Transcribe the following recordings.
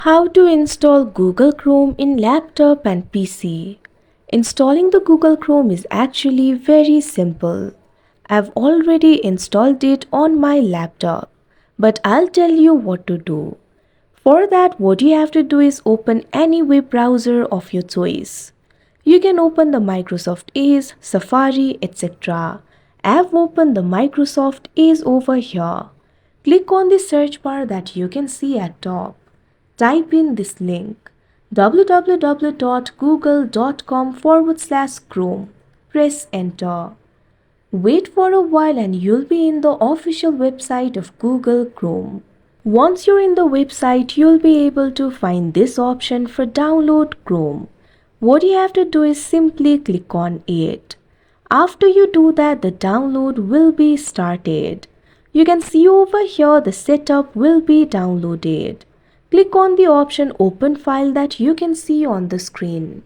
How to install Google Chrome in laptop and PC. Installing the Google Chrome is actually very simple. I've already installed it on my laptop, but I'll tell you what to do. For that, what you have to do is open any web browser of your choice. You can open the Microsoft Edge, Safari, etc. I've opened the Microsoft Edge over here. Click on the search bar that you can see at top. Type in this link www.google.com/Chrome. Press enter. Wait for a while and you'll be in the official website of Google Chrome. Once you're in the website, you'll be able to find this option for download Chrome. What you have to do is simply click on it. After you do that, the download will be started. You can see over here the setup will be downloaded. Click on the option Open File that you can see on the screen.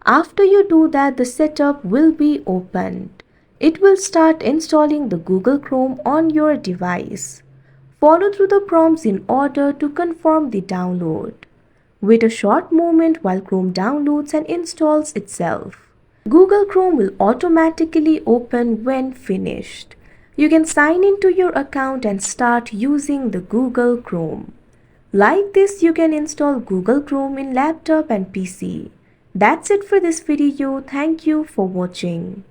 After you do that, the setup will be opened. It will start installing the Google Chrome on your device. Follow through the prompts in order to confirm the download. Wait a short moment while Chrome downloads and installs itself. Google Chrome will automatically open when finished. You can sign into your account and start using the Google Chrome. Like this, you can install Google Chrome in laptop and PC. That's it for this video. Thank you for watching.